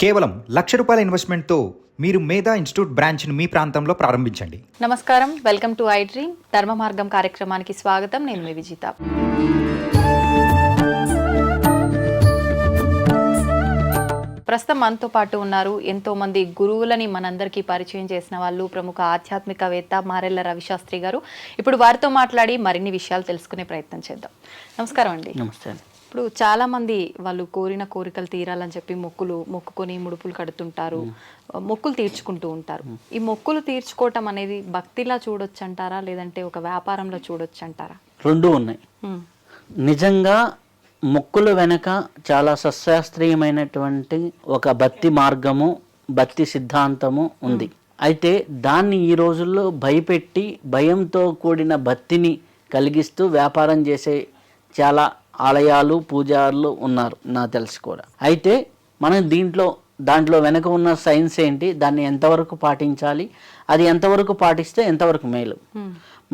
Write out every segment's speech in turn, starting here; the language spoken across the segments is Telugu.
కేవలం ₹1,00,000 ఇన్వెస్ట్మెంట్తో మీరు మేధా ఇన్స్టిట్యూట్ బ్రాంచ్ను మీ ప్రాంతంలో ప్రారంభించండి. నమస్కారం, వెల్కమ్ టు ఐ డ్రీమ్ ధర్మ మార్గం కార్యక్రమానికి స్వాగతం. నేను మీ విజిత. ప్రస్తుతం మనతో పాటు ఉన్నారు ఎంతో మంది గురువులని మనందరికీ పరిచయం చేసిన వాళ్ళు, ప్రముఖ ఆధ్యాత్మికవేత్త మారెళ్ల రవిశాస్త్రి గారు. ఇప్పుడు వారితో మాట్లాడి మరిన్ని విషయాలు తెలుసుకునే ప్రయత్నం చేద్దాం. నమస్కారం అండి. నమస్తే. ఇప్పుడు చాలా మంది వాళ్ళు కోరిన కోరికలు తీరాలని చెప్పి మొక్కుకొని ముడుపులు కడుతుంటారు, మొక్కులు తీర్చుకుంటూ ఉంటారు. ఈ మొక్కులు తీర్చుకోవటం అనేది భక్తిలా చూడొచ్చు అంటారా, లేదంటే ఒక వ్యాపారంలో చూడొచ్చు అంటారా? రెండు ఉన్నాయి. నిజంగా మొక్కుల వెనక చాలా సశాస్త్రీయమైనటువంటి ఒక భక్తి మార్గము, భక్తి సిద్ధాంతము ఉంది. అయితే దాన్ని ఈ రోజుల్లో భయపెట్టి భయంతో కూడిన భక్తిని కలిగిస్తూ వ్యాపారం చేసే చాలా ఆలయాలు, పూజారులు ఉన్నారు నాకు తెలిసి కూడా. అయితే మనం దాంట్లో వెనక ఉన్న సైన్స్ ఏంటి, దాన్ని ఎంతవరకు పాటించాలి, అది ఎంతవరకు పాటిస్తే ఎంతవరకు మేలు.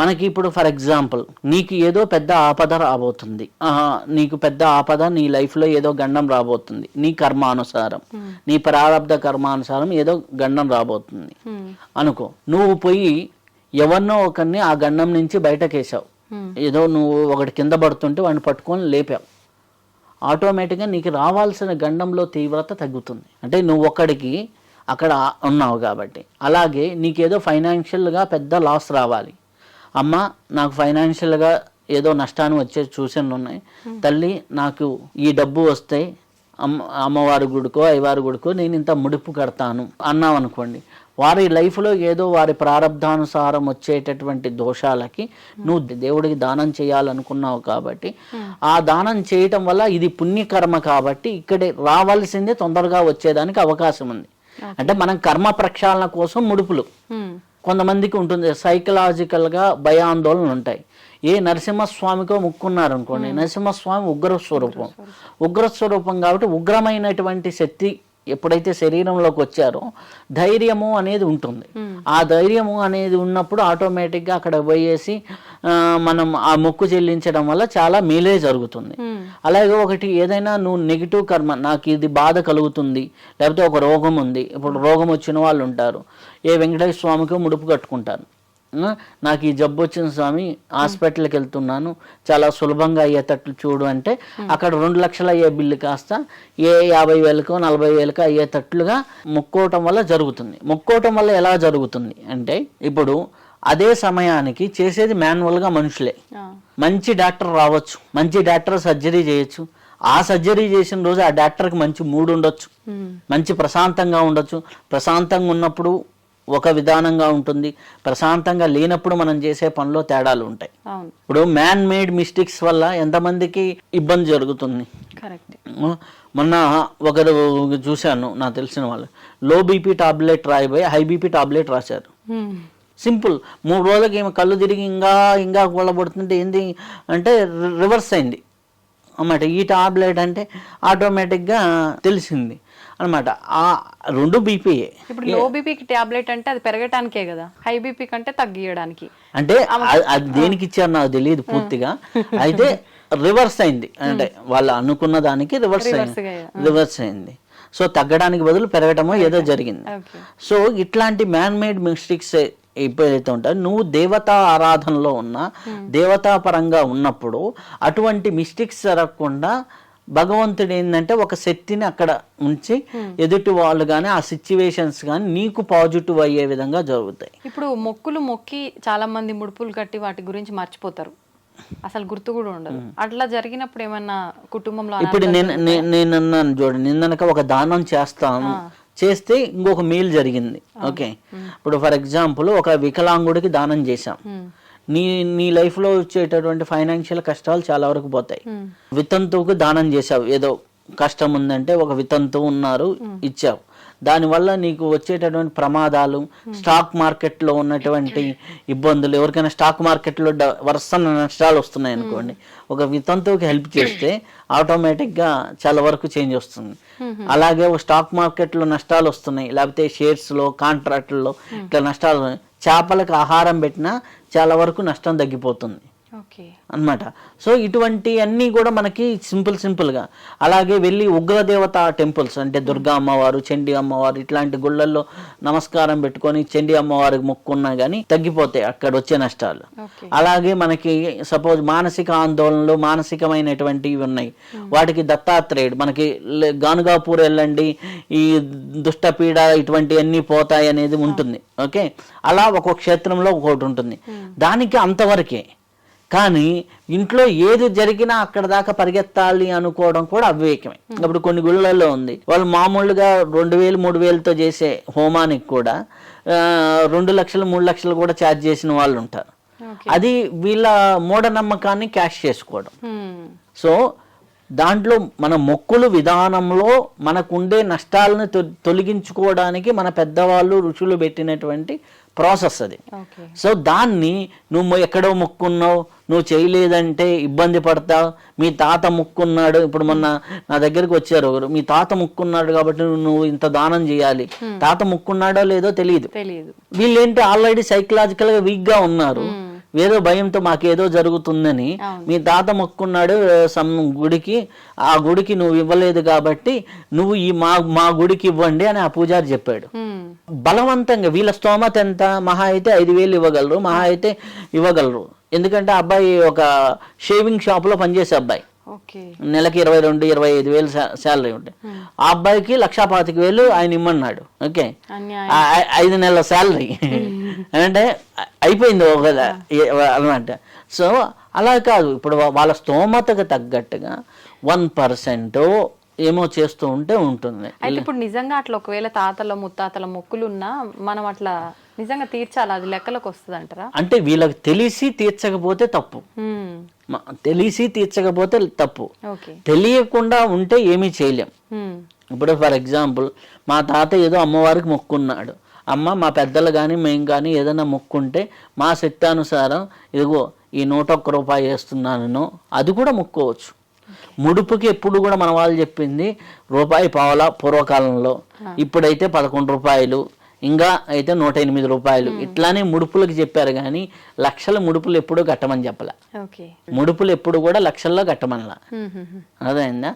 మనకి ఇప్పుడు ఫర్ ఎగ్జాంపుల్ నీకు ఏదో పెద్ద ఆపద రాబోతుంది, నీకు పెద్ద ఆపద, నీ లైఫ్లో ఏదో గండం రాబోతుంది, నీ కర్మానుసారం, నీ ప్రారంధ కర్మానుసారం ఏదో గండం రాబోతుంది అనుకో. నువ్వు పోయి ఎవరినో ఒకరిని ఆ గండం నుంచి బయటకేసావు, ఏదో నువ్వు ఒకటి కింద పడుతుంటే వాడిని పట్టుకొని లేపావు, ఆటోమేటిక్గా నీకు రావాల్సిన గండంలో తీవ్రత తగ్గుతుంది. అంటే నువ్వు ఒక్కడికి అక్కడ ఉన్నావు కాబట్టి. అలాగే నీకేదో ఫైనాన్షియల్గా పెద్ద లాస్ రావాలి, అమ్మ నాకు ఫైనాన్షియల్గా ఏదో నష్టాన్ని వచ్చే సూచనలు ఉన్నాయి, తల్లి నాకు ఈ డబ్బు వస్తే అమ్మవారి గుడికో అయ్యవారి గుడికో నేను ఇంత ముడుపు కడతాను అన్నావు అనుకోండి. వారి లైఫ్లో ఏదో వారి ప్రారంధానుసారం వచ్చేటటువంటి దోషాలకి నువ్వు దేవుడికి దానం చేయాలనుకున్నావు కాబట్టి ఆ దానం చేయటం వల్ల ఇది పుణ్యకర్మ కాబట్టి ఇక్కడే రావాల్సిందే తొందరగా వచ్చేదానికి అవకాశం ఉంది. అంటే మనం కర్మ ప్రక్షాళన కోసం ముడుపులు కొంతమందికి ఉంటుంది, సైకలాజికల్గా భయాందోళనలు ఉంటాయి. ఏ నరసింహస్వామికో ముక్కున్నారనుకోండి, నరసింహస్వామి ఉగ్రస్వరూపం కాబట్టి ఉగ్రమైనటువంటి శక్తి ఎప్పుడైతే శరీరంలోకి వచ్చారో ధైర్యము అనేది ఉంటుంది. ఆ ధైర్యము అనేది ఉన్నప్పుడు ఆటోమేటిక్గా అక్కడ పోయేసి మనం ఆ మొక్కు చెల్లించడం వల్ల చాలా మేలే జరుగుతుంది. అలాగే ఒకటి ఏదైనా నువ్వు నెగిటివ్ కర్మ, నాకు ఇది బాధ కలుగుతుంది, లేకపోతే ఒక రోగం ఉంది, ఇప్పుడు రోగం వచ్చిన వాళ్ళు ఉంటారు, ఏ వెంకటేశ్వర స్వామికి ముడుపు కట్టుకుంటారు, నాకు ఈ జబ్బు వచ్చిన స్వామి హాస్పిటల్కి వెళ్తున్నాను చాలా సులభంగా అయ్యేటట్లు చూడు అంటే అక్కడ 2 లక్షలు అయ్యే బిల్లు కాస్త 50,000కో 40,000కో అయ్యేటట్లుగా మొక్కోవటం వల్ల జరుగుతుంది. మొక్కోవటం వల్ల ఎలా జరుగుతుంది అంటే ఇప్పుడు అదే సమయానికి చేసేది మాన్యువల్గా మనుషులే. మంచి డాక్టర్ రావచ్చు, మంచి డాక్టర్ సర్జరీ చేయొచ్చు, ఆ సర్జరీ చేసిన రోజు ఆ డాక్టర్కి మంచి మూడ్ ఉండొచ్చు, మంచి ప్రశాంతంగా ఉండొచ్చు. ప్రశాంతంగా ఉన్నప్పుడు ఒక విధానంగా ఉంటుంది, ప్రశాంతంగా లేనప్పుడు మనం చేసే పనిలో తేడాలు ఉంటాయి. ఇప్పుడు మ్యాన్ మేడ్ మిస్టేక్స్ వల్ల ఎంతమందికి ఇబ్బంది జరుగుతుంది. మొన్న ఒకరు చూశాను, నాకు తెలిసిన వాళ్ళు లో బీపీ టాబ్లెట్ రాయిపోయి హై బీపీ టాబ్లెట్ రాశారు. సింపుల్ 3 రోజులకి ఏమో కళ్ళు తిరిగి ఇంకా కూలబడుతుంటే ఏంది అంటే రివర్స్ అయింది అన్నమాట. ఈ టాబ్లెట్ అంటే ఆటోమేటిక్గా తెలిసింది అనమాట. ఆ 2 బీపీయే. ఇప్పుడు లో బీపీకి టాబ్లెట్ అంటే అది పెరగటానికే కదా, హై బీపీ కంటే తగ్గియడానికి. అంటే అది దేనికి ఇచ్చారు నాకు తెలియదు పూర్తిగా. అయితే రివర్స్ అయింది, అంటే వాళ్ళు అనుకున్న దానికి రివర్స్ అయింది. సో తగ్గడానికి బదులు పెరగటమో ఏదో జరిగింది. సో ఇట్లాంటి మ్యాన్ మేడ్ మిస్టేక్స్ ఎప్పుడైతే ఉంటాయో, నువ్వు దేవతా ఆరాధనలో ఉన్నా, దేవతా పరంగా ఉన్నప్పుడు అటువంటి మిస్టేక్స్ జరగకుండా భగవంతుడు ఏంటంటే ఒక శక్తిని అక్కడ ఉంచి ఎదుటి వాళ్ళు కానీ ఆ సిచ్యువేషన్స్ కానీ నీకు పాజిటివ్ అయ్యే విధంగా జరుగుతాయి. ఇప్పుడు మొక్కులు మొక్కి చాలా మంది ముడుపులు కట్టి వాటి గురించి మర్చిపోతారు, అసలు గుర్తు కూడా ఉండదు. అట్లా జరిగినప్పుడు ఏమన్నా కుటుంబంలో ఇప్పుడు నేను చూడండి, నిన్ననక ఒక దానం చేస్తాను, చేస్తే ఇంకొక మీల్ జరిగింది. ఓకే, ఇప్పుడు ఫర్ ఎగ్జాంపుల్ ఒక వికలాంగుడికి దానం చేశాం, నీ లైఫ్లో వచ్చేటటువంటి ఫైనాన్షియల్ కష్టాలు చాలా వరకు పోతాయి. వితంతువుకు దానం చేసావు, ఏదో కష్టం ఉందంటే ఒక వితంతువు ఉన్నారు ఇచ్చావు, దానివల్ల నీకు వచ్చేటటువంటి ప్రమాదాలు, స్టాక్ మార్కెట్లో ఉన్నటువంటి ఇబ్బందులు, ఎవరికైనా స్టాక్ మార్కెట్లో వరుస నష్టాలు వస్తున్నాయి అనుకోండి, ఒక వితంతువుకి హెల్ప్ చేస్తే ఆటోమేటిక్గా చాలా వరకు చేంజ్ వస్తుంది. అలాగే ఒక స్టాక్ మార్కెట్లో నష్టాలు వస్తున్నాయి, లేకపోతే షేర్స్లో కాంట్రాక్టుల్లో ఇట్లా నష్టాలు, చేపలకు ఆహారం పెట్టినా చాలా వరకు నష్టం తగ్గిపోతుంది. ఓకే అన్నమాట. సో ఇటువంటి అన్నీ కూడా మనకి సింపుల్గా. అలాగే వెళ్ళి ఉగ్రదేవత టెంపుల్స్ అంటే దుర్గా అమ్మవారు, చండీ అమ్మవారు ఇట్లాంటి గుళ్ళల్లో నమస్కారం పెట్టుకొని చండీ అమ్మవారికి మొక్కున్నా కానీ తగ్గిపోతాయి అక్కడ వచ్చే నష్టాలు. అలాగే మనకి సపోజ్ మానసిక ఆందోళనలు, మానసికమైనటువంటివి ఉన్నాయి, వాటికి దత్తాత్రేయుడు, మనకి గానుగాపూర్ వెళ్ళండి ఈ దుష్టపీడ ఇటువంటివన్నీ పోతాయి అనేది ఉంటుంది. ఓకే, అలా ఒక్కొక్క క్షేత్రంలో ఒక్కొక్కటి ఉంటుంది, దానికి అంతవరకే. కానీ ఇంట్లో ఏది జరిగినా అక్కడ దాకా పరిగెత్తాలి అనుకోవడం కూడా అవివేకమే. ఇప్పుడు కొన్ని గుళ్ళల్లో ఉంది, వాళ్ళు మామూలుగా 2000, 3000తో చేసే హోమానికి కూడా 2 లక్షలు 3 లక్షలు కూడా ఛార్జ్ చేసిన వాళ్ళు ఉంటారు. అది వీళ్ళ మూఢనమ్మకాన్ని క్యాష్ చేసుకోవడం. సో దాంట్లో మన మొక్కులు విధానంలో మనకుండే నష్టాలను తొలగించుకోవడానికి మన పెద్దవాళ్ళు ఋషులు పెట్టినటువంటి ప్రాసెస్ అది. సో దాన్ని నువ్వు ఎక్కడో మొక్కున్నావు, నువ్వు చేయలేదంటే ఇబ్బంది పడతావు, మీ తాత మొక్కున్నాడు, ఇప్పుడు మొన్న నా దగ్గరికి వచ్చారు ఒకరు, మీ తాత మొక్కున్నాడు కాబట్టి నువ్వు ఇంత దానం చేయాలి, తాత మొక్కున్నాడో లేదో తెలియదు. వీళ్ళేంటి ఆల్రెడీ సైకలాజికల్ గా వీక్ గా ఉన్నారు, ఏదో భయంతో మాకేదో జరుగుతుందని. మీ తాత మొక్కున్నాడు సమ్ గుడికి, ఆ గుడికి నువ్వు ఇవ్వలేదు కాబట్టి నువ్వు ఈ మా గుడికి ఇవ్వండి అని ఆ పూజారి చెప్పాడు. బలవంతంగా వీళ్ళ స్తోమత ఎంత, మహా అయితే 5,000 ఇవ్వగలరు, మహా అయితే ఇవ్వగలరు. ఎందుకంటే అబ్బాయి ఒక షేవింగ్ షాప్ లో పనిచేసే అబ్బాయి, నెలకి 22-25,000 శాలరీ ఉంటాయి. ఆ అబ్బాయికి 1,25,000 ఆయన ఇమ్మన్నాడు. ఓకే, 5 నెలల శాలరీ అంటే అయిపోయింది అనమాట. సో అలా కాదు, ఇప్పుడు వాళ్ళ స్తోమతకు తగ్గట్టుగా 1% ఏమో చేస్తూ ఉంటే ఉంటుంది. అయితే ఇప్పుడు నిజంగా అట్లా ఒకవేళ తాతల ముత్తాతల మొక్కులు ఉన్నా మనం అట్లా నిజంగా తీర్చాలి, అది లెక్కలోకి వస్తుంది అంటారా? అంటే వీళ్ళకి తెలిసి తీర్చకపోతే తప్పు, తెలిసి తీర్చకపోతే తప్పు, తెలియకుండా ఉంటే ఏమీ చేయలేం. ఇప్పుడు ఫర్ ఎగ్జాంపుల్ మా తాత ఏదో అమ్మవారికి మొక్కున్నాడు, అమ్మ మా పెద్దలు కానీ మేము కానీ ఏదైనా మొక్కుంటే మా శక్తానుసారం ఇదిగో ఈ 101 రూపాయి వేస్తున్నాను, అది కూడా మొక్కోవచ్చు. ముడుపుకి ఎప్పుడు కూడా మన వాళ్ళు చెప్పింది రూపాయి పావలా పూర్వకాలంలో, ఇప్పుడైతే 11 రూపాయలు, ఇంకా అయితే 108 రూపాయలు, ఇట్లానే ముడుపులకు చెప్పారు కానీ లక్షల ముడుపులు ఎప్పుడూ కట్టమని చెప్పలే. ముడుపులు ఎప్పుడు కూడా లక్షల్లో కట్టమనలా, అదైందా?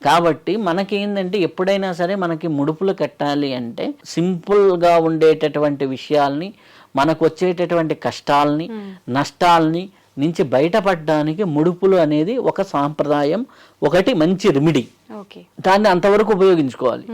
కాబట్టి మనకి ఏంటంటే ఎప్పుడైనా సరే మనకి ముడుపులు కట్టాలి అంటే సింపుల్గా ఉండేటటువంటి విషయాల్ని, మనకు వచ్చేటటువంటి కష్టాలని నష్టాలని నుంచి బయటపడడానికి ముడుపులు అనేది ఒక సాంప్రదాయం, ఒకటి మంచి రెమెడీ. దాన్ని అంతవరకు ఉపయోగించుకోవాలి.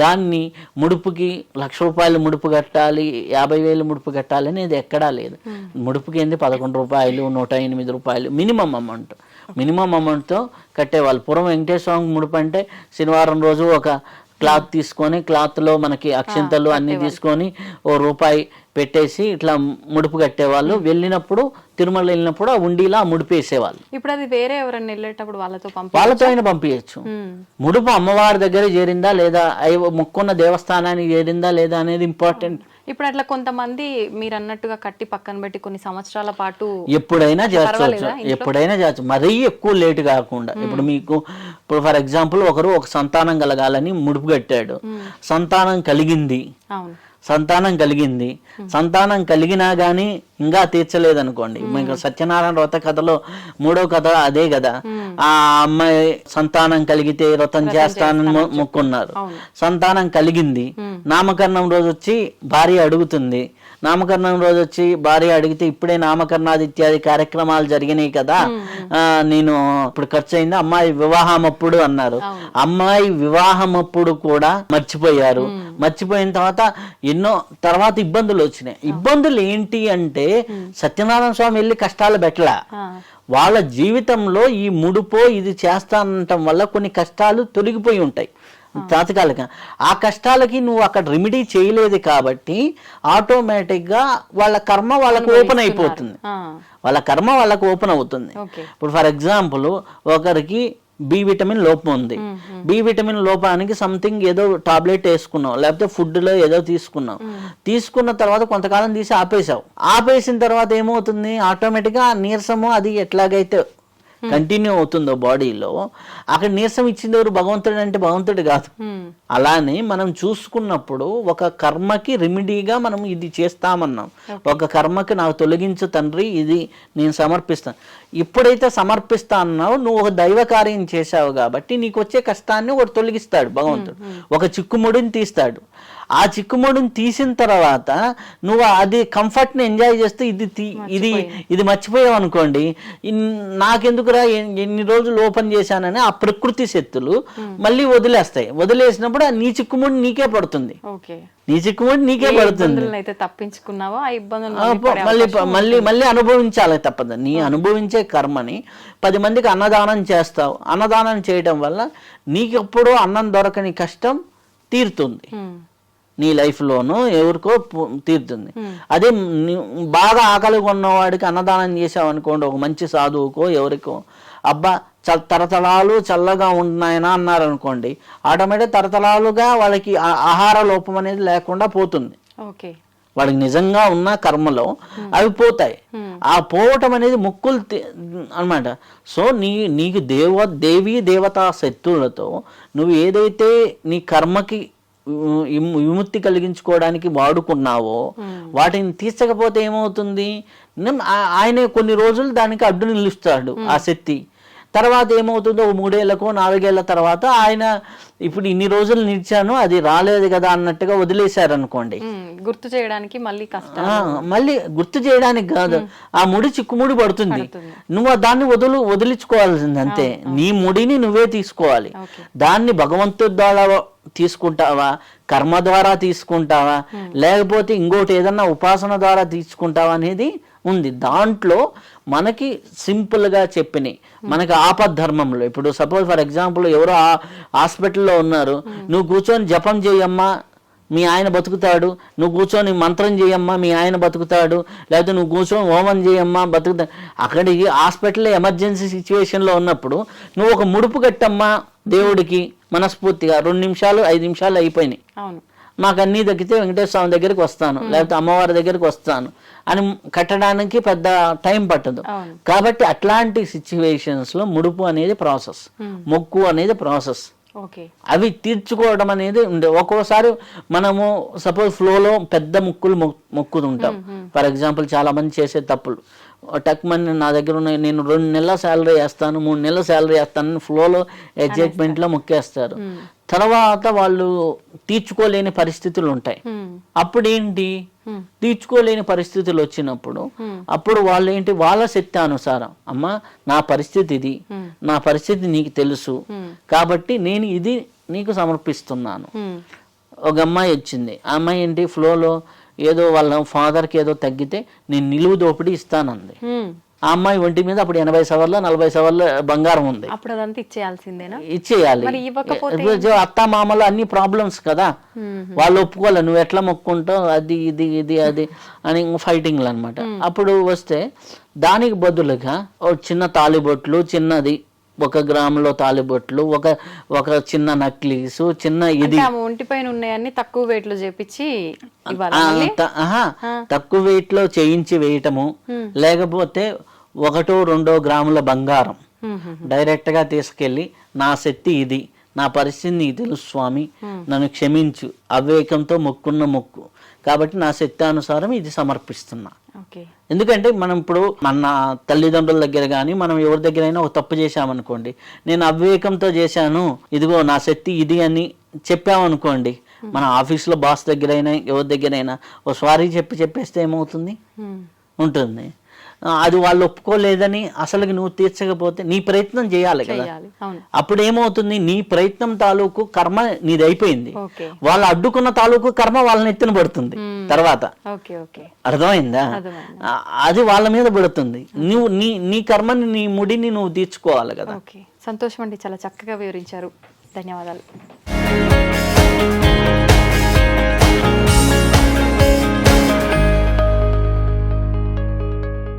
దాన్ని ముడుపుకి 1,00,000 రూపాయలు ముడుపు కట్టాలి, 50,000 ముడుపు కట్టాలి అనేది ఎక్కడా లేదు. ముడుపుకి ఏంది 11 రూపాయలు, 108 రూపాయలు మినిమం అమౌంట్. మినిమం అమౌంట్తో కట్టేవాళ్ళు. పూర్వం వెంకటేశ్వర స్వామి ముడుపు అంటే శనివారం రోజు ఒక క్లాత్ తీసుకొని, క్లాత్లో మనకి అక్షింతలు అన్నీ తీసుకొని ₹1 పెట్టేసి ఇట్లా ముడుపు కట్టేవాళ్ళు. వెళ్ళినప్పుడు తిరుమల వెళ్ళినప్పుడు ఆ ఉండిలా ముడుపు వేసేవాళ్ళు. ఇప్పుడు అది వేరే ఎవరైనా వెళ్ళేటప్పుడు వాళ్ళతో అయినా పంపించచ్చు. ముడుపు అమ్మవారి దగ్గర చేరిందా లేదా, మొక్కున్న దేవస్థానానికి చేరిందా లేదా అనేది ఇంపార్టెంట్. ఇప్పుడు అట్లా కొంతమంది మీరు అన్నట్టుగా కట్టి పక్కన పెట్టి కొన్ని సంవత్సరాల పాటు ఎప్పుడైనా చేర్చవచ్చు, ఎప్పుడైనా చేర్చు, మరీ ఎక్కువ లేట్ కాకుండా. ఇప్పుడు మీకు ఇప్పుడు ఫర్ ఎగ్జాంపుల్ ఒకరు ఒక సంతానం కలగాలని ముడుపు కట్టాడు, సంతానం కలిగింది, సంతానం కలిగినా కానీ ఇంకా తీర్చలేదనుకోండి. మీకు సత్యనారాయణ వ్రత కథలో 3వ కథ అదే కదా, ఆ అమ్మాయి సంతానం కలిగితే వ్రతం చేస్తానని మొక్కున్నారు, సంతానం కలిగింది, నామకరణం రోజు వచ్చి భార్య అడుగుతుంది, నామకరణం రోజు వచ్చి భార్య అడిగితే ఇప్పుడే నామకరణాది ఇత్యాది కార్యక్రమాలు జరిగినాయి కదా, నేను ఇప్పుడు ఖర్చు అయింది, అమ్మాయి వివాహం అప్పుడు అన్నారు. అమ్మాయి వివాహం అప్పుడు కూడా మర్చిపోయారు. మర్చిపోయిన తర్వాత ఇబ్బందులు వచ్చినాయి. ఇబ్బందులు ఏంటి అంటే సత్యనారాయణ స్వామి వెళ్ళి కష్టాలు పెట్టలా, వాళ్ళ జీవితంలో ఈ ముడుపో ఇది చేస్తానంటం వల్ల కొన్ని కష్టాలు తొలగిపోయి ఉంటాయి తాత్కాలికంగా. ఆ కష్టాలకి నువ్వు అక్కడ రెమెడీ చేయలేదు కాబట్టి ఆటోమేటిక్గా వాళ్ళ కర్మ వాళ్ళకు ఓపెన్ అయిపోతుంది, వాళ్ళ కర్మ వాళ్ళకు ఓపెన్ అవుతుంది. ఇప్పుడు ఫర్ ఎగ్జాంపుల్ ఒకరికి బి విటమిన్ లోపం ఉంది, బి విటమిన్ లోపానికి సంథింగ్ ఏదో టాబ్లెట్ వేసుకున్నావు, లేకపోతే ఫుడ్లో ఏదో తీసుకున్నావు, తీసుకున్న తర్వాత కొంతకాలం తీసి ఆపేసావు. ఆపేసిన తర్వాత ఏమవుతుంది, ఆటోమేటిక్గా నీరసము అది ఎట్లాగైతే కంటిన్యూ అవుతుందో బాడీలో, అక్కడ నీరసం ఇచ్చింది ఎవరు? భగవంతుడు అంటే భగవంతుడు కాదు. అలానే మనం చూసుకున్నప్పుడు ఒక కర్మకి రెమెడీగా మనం ఇది చేస్తామన్నాం. ఒక కర్మకి నాకు తొలగించు తండ్రి, ఇది నేను సమర్పిస్తాను. ఎప్పుడైతే సమర్పిస్తా అన్నావు, నువ్వు ఒక దైవ కార్యం చేశావు కాబట్టి నీకు వచ్చే కష్టాన్ని ఒకటి తొలగిస్తాడు భగవంతుడు. ఒక చిక్కుముడిని తీస్తాడు. ఆ చిక్కుముడిని తీసిన తర్వాత నువ్వు అది కంఫర్ట్ని ఎంజాయ్ చేస్తూ ఇది మర్చిపోయావు అనుకోండి, నాకెందుకురా ఎన్ని రోజులు ఓపెన్ చేశానని ఆ ప్రకృతి శక్తులు మళ్ళీ వదిలేస్తాయి. వదిలేసినప్పుడు నీ చిక్కుముడి నీకే పడుతుంది. నీ చిక్కుముడి నీకే పడుతుంది. తప్పించుకున్నావో ఆ మళ్ళీ అనుభవించాలి తప్పదు. నీ అనుభవించే కర్మని 10 మందికి అన్నదానం చేస్తావు. అన్నదానం చేయడం వల్ల నీకెప్పుడూ అన్నం దొరకని కష్టం తీరుతుంది. నీ లైఫ్లోనూ ఎవరికో తీరుతుంది. అదే బాగా ఆకలిగా ఉన్నవాడికి అన్నదానం చేసావు అనుకోండి, ఒక మంచి సాధువుకో ఎవరికో, అబ్బా తరతరాలు చల్లగా ఉన్నాయనా అన్నారు అనుకోండి, ఆటోమేటిక్ తరతరాలుగా వాళ్ళకి ఆహార లోపం అనేది లేకుండా పోతుంది. వాడికి నిజంగా ఉన్న కర్మలో అవి పోతాయి. ఆ పోవటం అనేది మొక్కులు అనమాట. సో నీకు దేవీ దేవతా శక్తులతో నువ్వు ఏదైతే నీ కర్మకి విముక్తి కలిగించుకోవడానికి వాడుకున్నావో వాటిని తీర్చకపోతే ఏమవుతుంది? ఆయనే కొన్ని రోజులు దానికి అడ్డు నిలుస్తాడు ఆ శక్తి. తర్వాత ఏమవుతుందో 3 ఏళ్లకో 4 ఏళ్ల తర్వాత ఆయన ఇప్పుడు ఇన్ని రోజులు నిలిచాను అది రాలేదు కదా అన్నట్టుగా వదిలేశారనుకోండి, గుర్తు చేయడానికి మళ్ళీ గుర్తు చేయడానికి కాదు, ఆ ముడి చిక్కుముడి పడుతుంది. నువ్వు దాన్ని వదిలించుకోవాల్సింది అంతే. నీ ముడిని నువ్వే తీసుకోవాలి. దాన్ని భగవంతుడి ద్వారా తీసుకుంటావా, కర్మ ద్వారా తీసుకుంటావా, లేకపోతే ఇంకోటి ఏదన్నా ఉపాసన ద్వారా తీసుకుంటావా అనేది ఉంది. దాంట్లో మనకి సింపుల్గా చెప్పినాయి. మనకి ఆపద్ధర్మంలో ఇప్పుడు సపోజ్ ఫర్ ఎగ్జాంపుల్ ఎవరో హాస్పిటల్లో ఉన్నారు, నువ్వు కూర్చొని జపం చేయమ్మా మీ ఆయన బతుకుతాడు, నువ్వు కూర్చొని మంత్రం చేయమ్మా మీ ఆయన బతుకుతాడు, లేకపోతే నువ్వు కూర్చొని హోమం చేయమ్మా బతుకుతాడు. అక్కడికి హాస్పిటల్లో ఎమర్జెన్సీ సిచ్యువేషన్లో ఉన్నప్పుడు నువ్వు ఒక ముడుపు కట్టమ్మా దేవుడికి మనస్ఫూర్తిగా 2 నిమిషాలు 5 నిమిషాలు అయిపోయినాయి, మాకు అన్నీ తగ్గితే వెంకటేశ్వర స్వామి దగ్గరికి వస్తాను లేకపోతే అమ్మవారి దగ్గరికి వస్తాను అని కట్టడానికి పెద్ద టైం పట్టదు. కాబట్టి అట్లాంటి సిచ్యువేషన్స్లో ముడుపు అనేది ప్రాసెస్, మొక్కు అనేది ప్రాసెస్. అవి తీర్చుకోవడం అనేది ఉండే. ఒక్కోసారి మనము సపోజ్ ఫ్లోలో పెద్ద ముక్కులు మొక్కుతుంటాం. ఫర్ ఎగ్జాంపుల్ చాలా మంది చేసే తప్పులు, టక్మని నా దగ్గర ఉన్నాయి, నేను 2 నెలల శాలరీ వేస్తాను 3 నెలల శాలరీ వేస్తాను ఫ్లోలో ఎగ్జైట్మెంట్లో మొక్కేస్తారు. తర్వాత వాళ్ళు తీర్చుకోలేని పరిస్థితులు ఉంటాయి. అప్పుడు ఏంటి, తీర్చుకోలేని పరిస్థితులు వచ్చినప్పుడు అప్పుడు వాళ్ళు ఏంటి, వాళ్ళ శక్తి అనుసారం, అమ్మా నా పరిస్థితి ఇది, నా పరిస్థితి నీకు తెలుసు కాబట్టి నేను ఇది నీకు సమర్పిస్తున్నాను. ఒక అమ్మాయి వచ్చింది, ఆ అమ్మాయి ఏంటి ఫ్లోలో ఏదో వాళ్ళ ఫాదర్కి ఏదో తగ్గితే నేను నిలువు దోపిడీ ఇస్తానంది. ఆ అమ్మాయి ఒంటి మీద అప్పుడు 80 సవర్ల 40 సవర్ల బంగారం ఉంది. ఇచ్చేయాలి. అత్త మామలు అన్ని ప్రాబ్లమ్స్ కదా, వాళ్ళు ఒప్పుకోవాలి. నువ్వు ఎట్లా మొక్కుంటావు అది ఇది ఇది అది అని ఫైటింగ్లు అనమాట. అప్పుడు వస్తే దానికి బదులుగా చిన్న తాలిబొట్లు, చిన్నది 1 గ్రాములో తాలిబొట్లు, ఒక చిన్న నక్లీసు, చిన్న ఇది ఒంటిపైన ఉన్నాయన్ని తక్కువ వెయిట్ లో చేపించి తక్కువ వెయిట్ లో చేయించి వేయటము, లేకపోతే 1-2 గ్రాముల బంగారం డైరెక్ట్ గా తీసుకెళ్లి నా శక్తి ఇది, నా పరిస్థితి నీకు తెలుసు స్వామి నన్ను క్షమించు, అవివేకంతో మొక్కున్న మొక్కు కాబట్టి నా శక్తానుసారం ఇది సమర్పిస్తున్నా. ఎందుకంటే మనం ఇప్పుడు మన తల్లిదండ్రుల దగ్గర కానీ మనం ఎవరి దగ్గరైనా ఒక తప్పు చేశామనుకోండి, నేను అవివేకంతో చేశాను ఇదిగో నా శక్తి ఇది అని చెప్పామనుకోండి, మన ఆఫీస్లో బాస్ దగ్గరైనా ఎవరి దగ్గరైనా ఓ సారీ చెప్పేస్తే ఏమవుతుంది ఉంటుంది. అది వాళ్ళు ఒప్పుకోలేదని అసలుకి నువ్వు తీర్చకపోతే నీ ప్రయత్నం చేయాలి కదా. అప్పుడు ఏమవుతుంది, నీ ప్రయత్నం తాలూకు కర్మ నీది అయిపోయింది, వాళ్ళు అడ్డుకున్న తాలూకు కర్మ వాళ్ళని ఎత్తున పడుతుంది తర్వాత. అర్థమైందా? అది వాళ్ళ మీద పడుతుంది. నువ్వు నీ కర్మని నీ ముడిని నువ్వు తీర్చుకోవాలి కదా. సంతోషం అండి, చాలా చక్కగా వివరించారు. ధన్యవాదాలు.